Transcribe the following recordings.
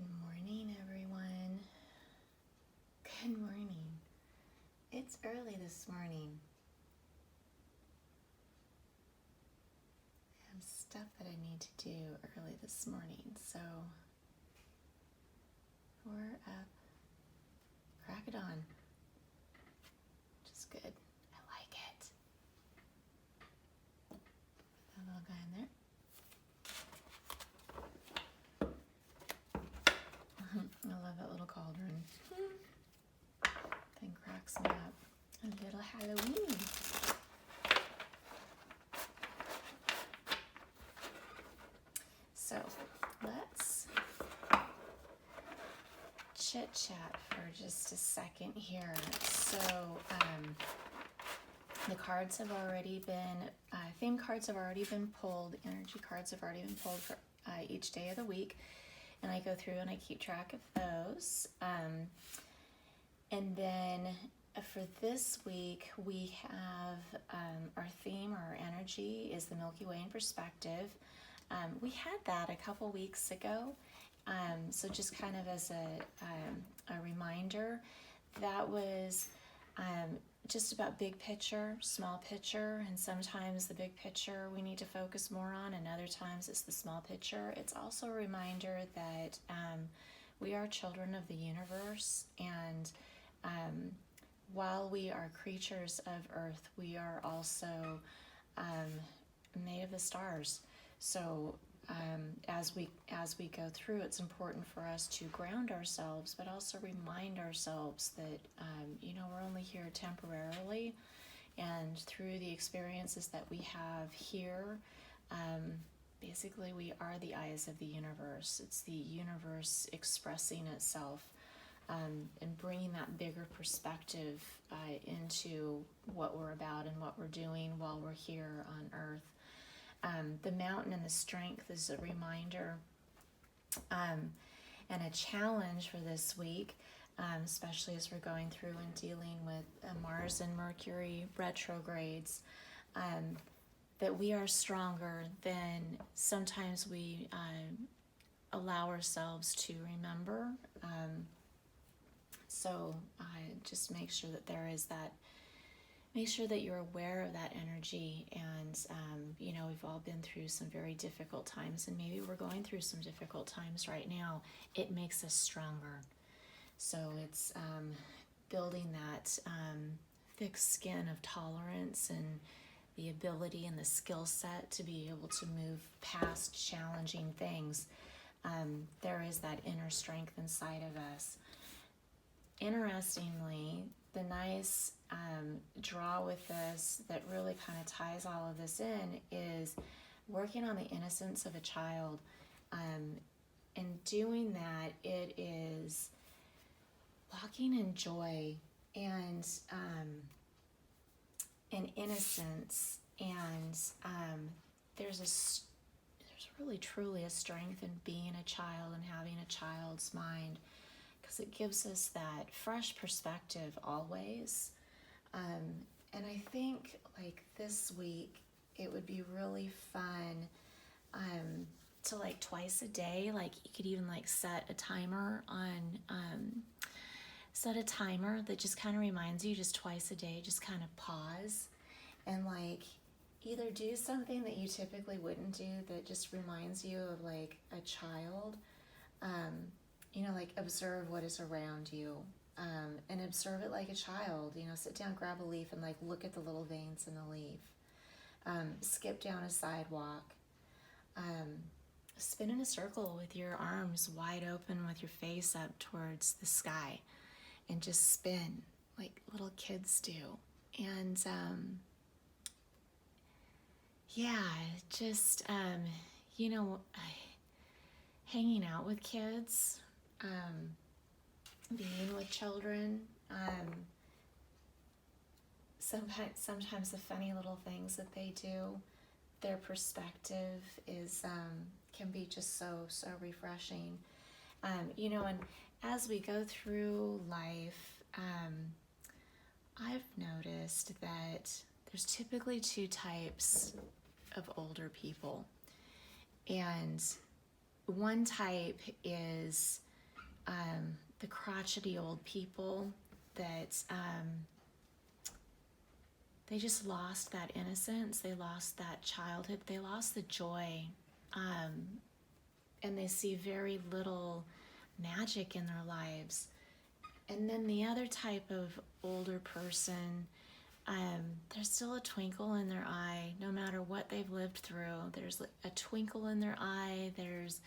Good morning, everyone. Good morning. It's early this morning. I have stuff that I need to do early this morning, so we're up. Crack it on. Which is good. I like it. Put that little guy in there. I love that little cauldron. Thing cracks me up. A little Halloween. So let's chit chat for just a second here. So the cards have already been, theme cards have already been pulled, energy cards have already been pulled for each day of the week. And I go through and I keep track of those. And then for this week, we have our theme, or our energy, is the Milky Way in perspective. We had that a couple weeks ago. So just kind of as a reminder, that was just about big picture, small picture, and sometimes the big picture we need to focus more on, and other times it's the small picture. It's also a reminder that we are children of the universe, and while we are creatures of Earth, we are also made of the stars. So as we go through, it's important for us to ground ourselves, but also remind ourselves that we're only here temporarily, and through the experiences that we have here, basically we are the eyes of the universe. It's the universe expressing itself and bringing that bigger perspective into what we're about and what we're doing while we're here on Earth. The mountain and the strength is a reminder and a challenge for this week, especially as we're going through and dealing with Mars and Mercury retrogrades, that we are stronger than sometimes we allow ourselves to remember. So just make sure that there is that. Make sure that you're aware of that energy, and we've all been through some very difficult times, and maybe we're going through some difficult times right now. It makes us stronger. So it's building that thick skin of tolerance and the ability and the skill set to be able to move past challenging things. There is that inner strength inside of us. Interestingly, the nice draw with this that really kind of ties all of this in is working on the innocence of a child. And doing that, it is walking in joy and innocence, and there's really truly a strength in being a child and having a child's mind, because it gives us that fresh perspective always. And I think like this week, it would be really fun to like twice a day, like you could even like set a timer that just kind of reminds you, just twice a day, just kind of pause and like either do something that you typically wouldn't do that just reminds you of like a child, like observe what is around you, and observe it like a child. Sit down, grab a leaf, and like look at the little veins in the leaf. Skip down a sidewalk. Spin in a circle with your arms wide open, with your face up towards the sky, and just spin like little kids do. And hanging out with kids, being with children, sometimes the funny little things that they do, their perspective is can be just so refreshing. And as we go through life, I've noticed that there's typically two types of older people. And one type is the crotchety old people that they just lost that innocence, they lost that childhood, they lost the joy, and they see very little magic in their lives. And then the other type of older person, there's still a twinkle in their eye, no matter what they've lived through. There's a twinkle in their eye. There's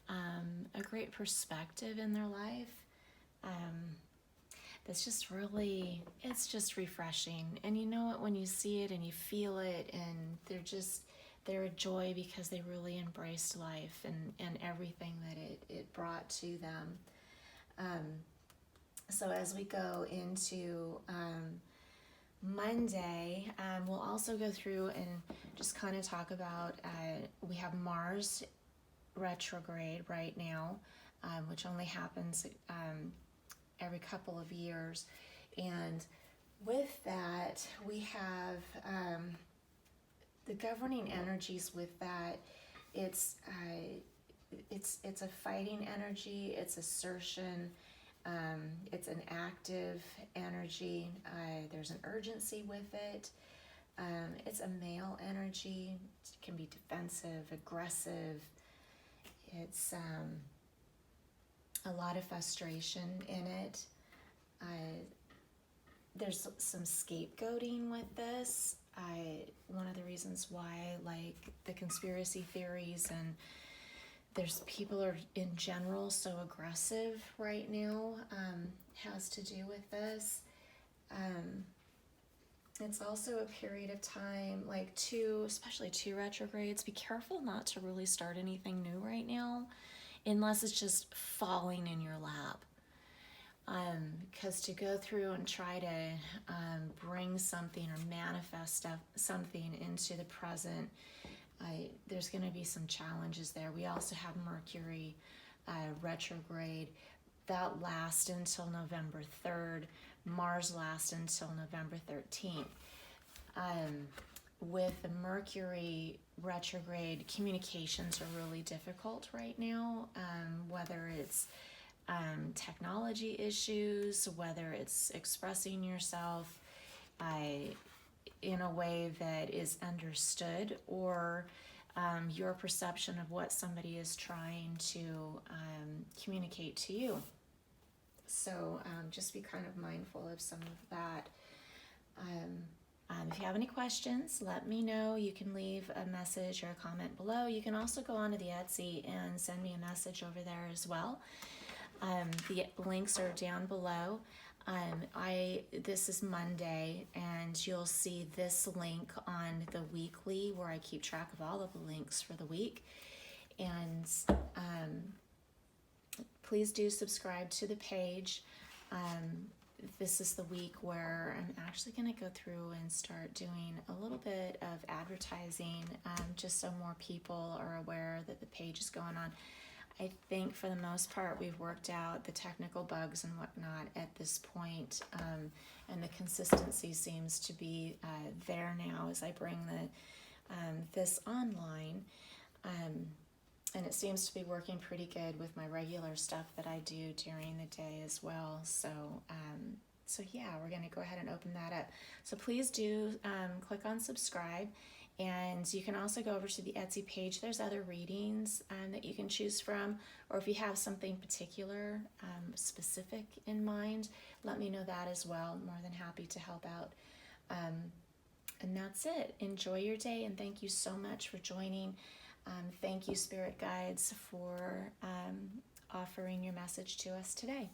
a great perspective in their life. That's just really, it's just refreshing. And you know it when you see it and you feel it, and they're a joy because they really embraced life and everything that it brought to them. So as we go into Monday, we'll also go through and just kind of talk about, we have Mars retrograde right now, which only happens every couple of years. And with that, we have the governing energies with that. It's a fighting energy, it's assertion, it's an active energy. There's an urgency with it. It's a male energy. It can be defensive, aggressive. It's a lot of frustration in it. There's some scapegoating with this. One of the reasons why I like the conspiracy theories, and there's people are in general so aggressive right now, has to do with this. It's also a period of time, like especially two retrogrades. Be careful not to really start anything new right now, unless it's just falling in your lap. Because to go through and try to bring something or manifest something into the present, there's going to be some challenges there. We also have Mercury retrograde. That lasts until November 3rd. Mars lasts until November 13th. With the Mercury retrograde, communications are really difficult right now, whether it's technology issues, whether it's expressing yourself in a way that is understood, or your perception of what somebody is trying to communicate to you. So just be kind of mindful of some of that. If you have any questions, let me know. You can leave a message or a comment below. You can also go onto the Etsy and send me a message over there as well. The links are down below. This is Monday, and you'll see this link on the weekly where I keep track of all of the links for the week. And please do subscribe to the page. This is the week where I'm actually going to go through and start doing a little bit of advertising, just so more people are aware that the page is going on. I think for the most part we've worked out the technical bugs and whatnot at this point, and the consistency seems to be there now as I bring this online, and it seems to be working pretty good with my regular stuff that I do during the day as well. So yeah, we're going to go ahead and open that up. So please do click on subscribe. And you can also go over to the Etsy page. There's other readings that you can choose from, or if you have something particular, specific in mind, let me know that as well. I'm more than happy to help out. And that's it. Enjoy your day, and thank you so much for joining. Thank you, Spirit Guides, for offering your message to us today.